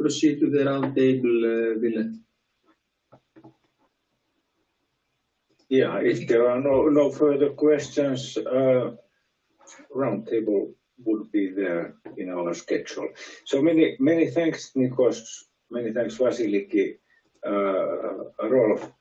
proceed to the roundtable, Ville? Yeah, if there are no further questions, roundtable would be there in our schedule. So many thanks, Nikos. Many thanks, Vasiliki, Rolf.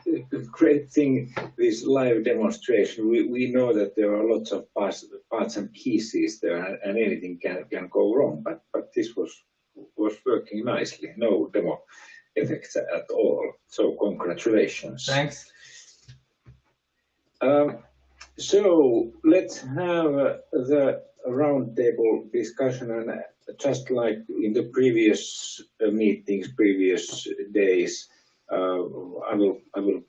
The great thing, this live demonstration, we know that there are lots of parts and pieces there, and anything can go wrong, but this was working nicely. No demo effects at all. So congratulations. Thanks. So let's have the roundtable discussion, and just like in the previous meetings, previous days, I will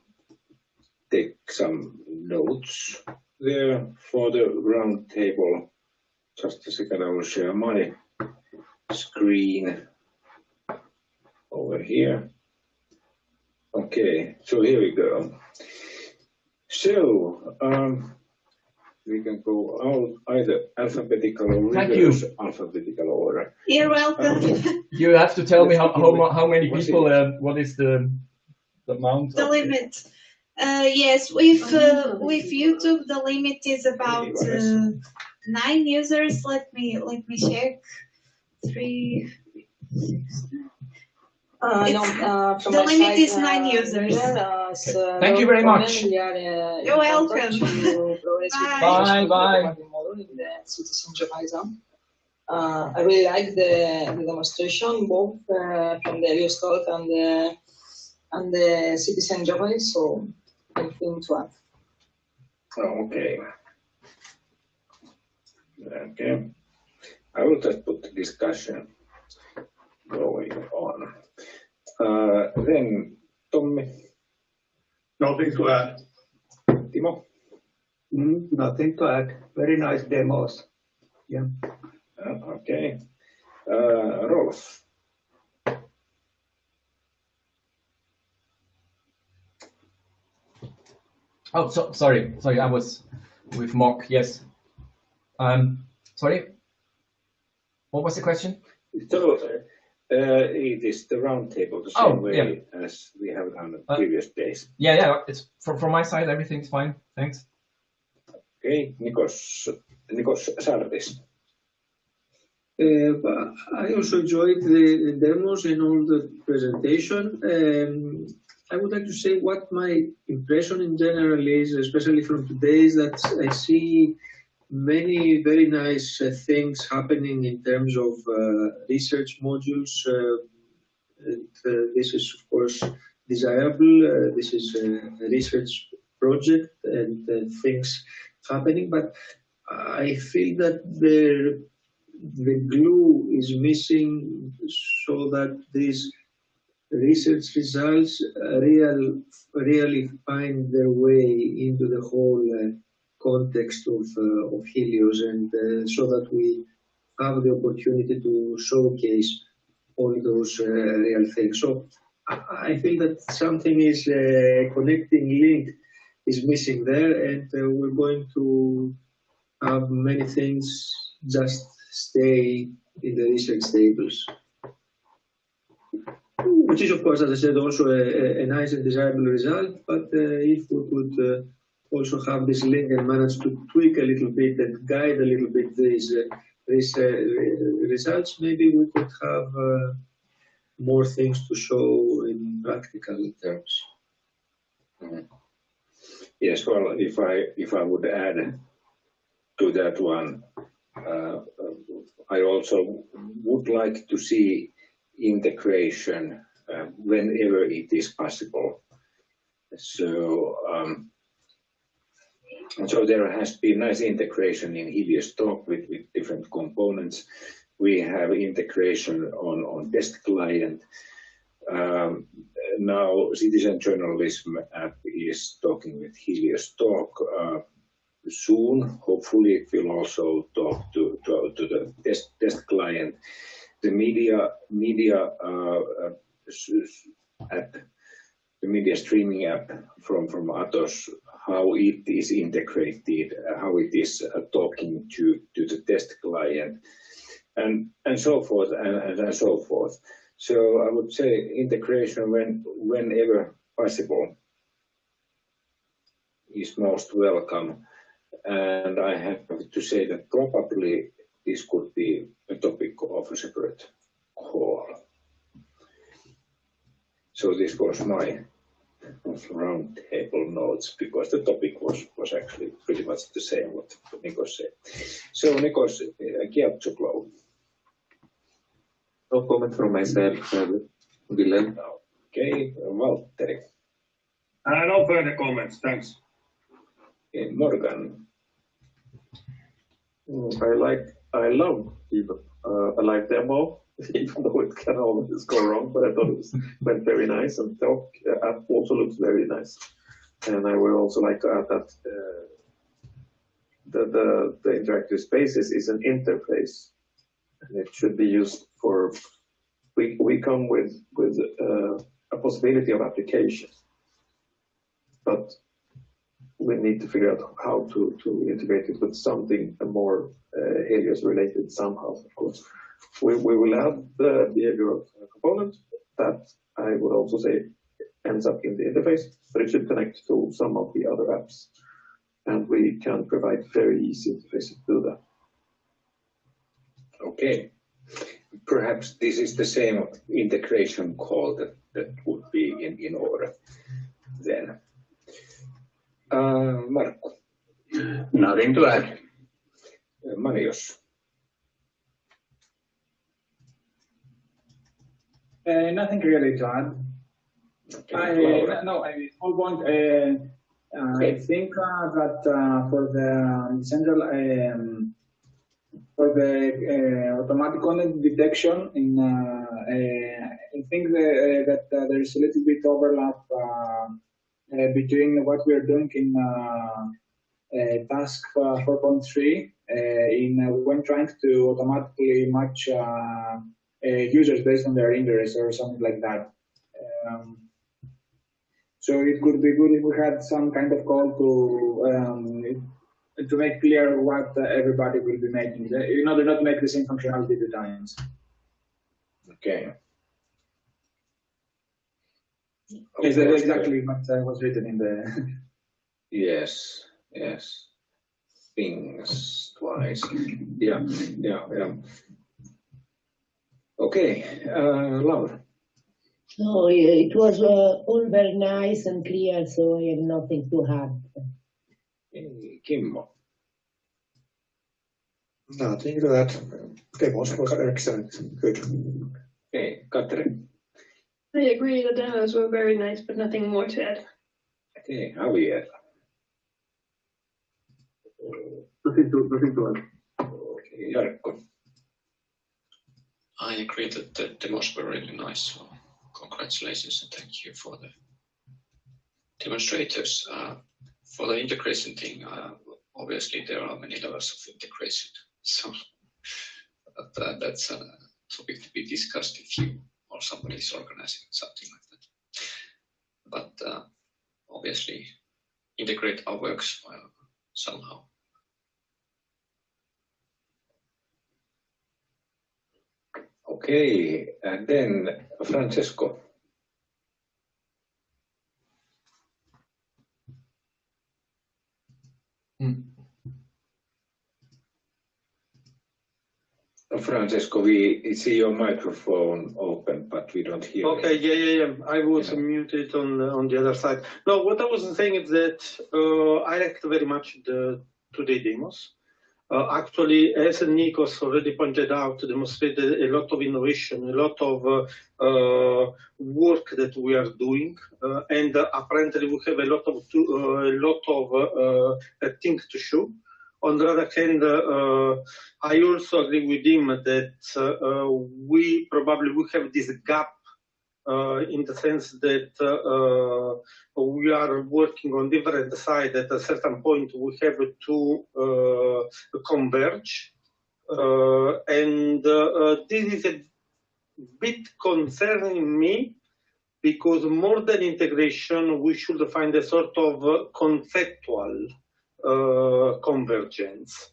take some notes there for the roundtable. Just a second, I will share my screen over here. Okay, so here we go. So we can go out either alphabetical or reverse alphabetical order. You're welcome. You have to tell me how many people, what is the amount? The limit. Yes, with YouTube the limit is about 9 users. Let me check. 3, 6. The limit is 9 users. Thank you very much. You're welcome. Bye. I really like the demonstration, both from the US talk and the citizen journalist, so anything to add. Okay. Okay. I will just put the discussion going on. Then Tommi. Nothing to add. Timo. Nothing to add. Very nice demos. Yeah. Okay. Rolf. Oh, sorry, I was with Mock. Yes. Sorry. What was the question? So it is the roundtable the same way as we have done the previous days. Yeah. It's from my side. Everything's fine. Thanks. Okay, Nikos Sarvis. I also enjoyed the demos and all the presentation. I would like to say what my impression in general is, especially from today, is that I see many very nice things happening in terms of research modules. This is, of course, desirable. This is a research project and things happening, but I feel that the glue is missing so that these research results really find their way into the whole context of Helios, and so that we have the opportunity to showcase all those real things. So I feel that something is a connecting link is missing there, and we're going to have many things just stay in the research tables. Which is, of course, as I said, also a nice and desirable result, but if we could also have this link and manage to tweak a little bit and guide a little bit these results, maybe we could have more things to show in practical terms. Yes, well, if I would add to that one, I also would like to see integration whenever it is possible. So there has been nice integration in Helios Talk with different components. We have integration on test client. Now Citizen Journalism app is talking with Helios Talk. Soon, hopefully, it will also talk to the test client. The media app, the media streaming app from Atos, how it is integrated, how it is talking to the test client. and so forth and so forth. So I would say integration whenever possible is most welcome. And I have to say that probably this could be a topic of a separate call. So this was my roundtable notes, because the topic was actually pretty much the same what Nikos said. So Nikos, Kiab to close. No comment from myself, Willem. Okay, Valtteri. No further comments, thanks. Okay, Morgan. I love even a live demo, even though it can always go wrong, but I thought it went very nice, and talk app also looks very nice. And I would also like to add that the interactive spaces is an interface, and it should be used for. We come with a possibility of application, but we need to figure out how to integrate it with something more Helios related somehow. Of course, we will add the behavioral component that I would also say ends up in the interface, but it should connect to some of the other apps, and we can provide very easy interface to do that. Okay, perhaps this is the same integration call that would be in order then. Markku. Nothing to add. Marius. Nothing really to add. Okay, One point. I think that for the central for the automatic content detection, I think that there is a little bit overlap between what we are doing in task 4.3 when trying to automatically match users based on their interests or something like that. So it could be good if we had some kind of call to make clear what everybody will be making, in order not to make the same functionality 2 times. Okay. Is that exactly what was written in the... Yes. Things twice. Yeah. Okay, Laura. So it was all very nice and clear, so I have nothing to add. Kimmo. Nothing to that. Demos was excellent. Good. Okay, Katri. I agree, the demos were very nice, but nothing more to add. Okay, Javier. Nothing to add. Okay, Jarkko. I agree that the demos were really nice. So congratulations and thank you for the demonstrators. For the integration thing, obviously there are many levels of integration. So that's a topic to be discussed if you or somebody is organizing something like that. But obviously integrate our works somehow. Okay, and then Francesco. Francesco, we see your microphone open, but we don't hear Okay, you. yeah. I was muted on the other side. No, what I was saying is that I liked very much the today demos. Actually, as Nikos already pointed out, demonstrated a lot of innovation, a lot of work that we are doing, and apparently we have a lot of things to show. On the other hand, I also agree with him that we probably will have this gap in the sense that we are working on different sides. At a certain point, we have to converge. And this is a bit concerning me, because more than integration, we should find a sort of conceptual convergence.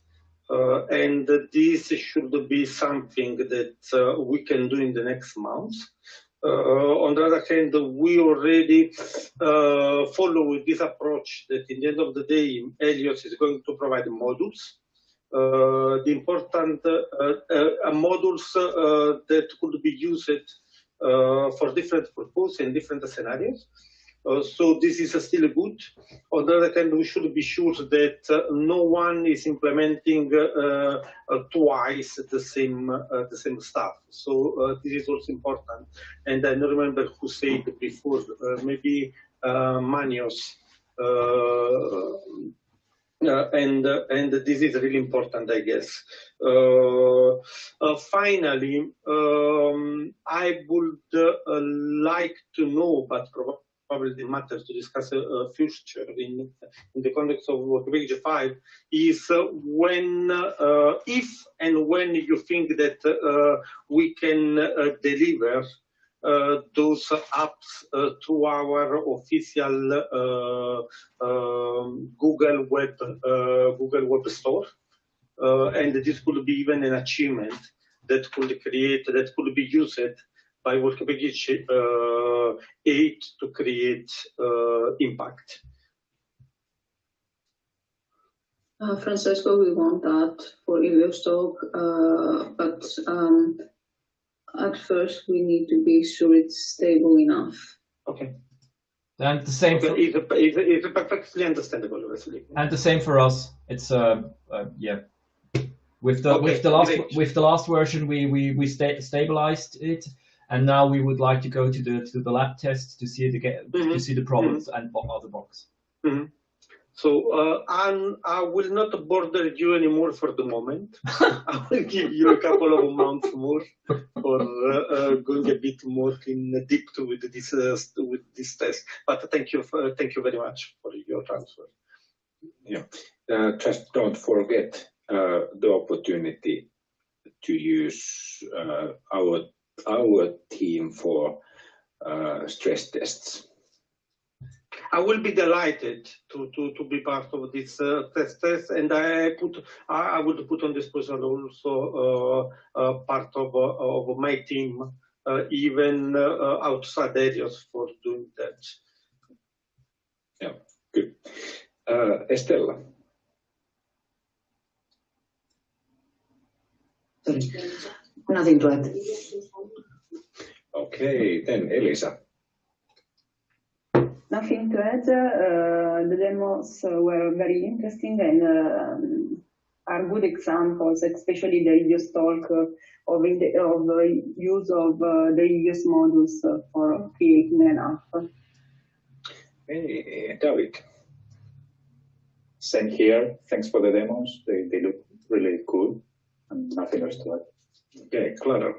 and this should be something that we can do in the next month. On the other hand, we already follow this approach that in the end of the day, Helios is going to provide modules. The important modules that could be used for different purposes and different scenarios. So this is still good. On the other hand, we should be sure that no one is implementing twice the same stuff. So this is also important. And I don't remember who said before, maybe Manios. And this is really important, I guess. Finally, I would like to know, but probably matters to discuss future in the context of Wikipedia 5 is when, if and when you think that we can deliver those apps to our official Google Web Store, and this could be even an achievement that could be used by Wikipedia 8 to create impact. Francesco, we want that for Helios talk, but at first we need to be sure it's stable enough. Okay. And the same. Okay. It's perfectly understandable, Vasily. And the same for us. It's yeah. With the last version, we stabilized it, and now we would like to go to the lab tests to see to see the problems and other bugs. Mm-hmm. So I will not bother you anymore for the moment. I will give you a couple of months more for going a bit more in deep with this test. But thank you very much for your transfer. Yeah, just don't forget the opportunity to use our team for stress tests. I will be delighted to be part of this test, and I would put on disposal also part of my team, even outside areas for doing that. Yeah, good. Estella. Sorry, nothing to add. Okay, then Elisa. Nothing to add. The demos were very interesting and are good examples, especially the Helios talk of use of the Helios modules for creating an app. Hey, David. Same here. Thanks for the demos. They look really cool, and nothing else to add. Okay, Clara.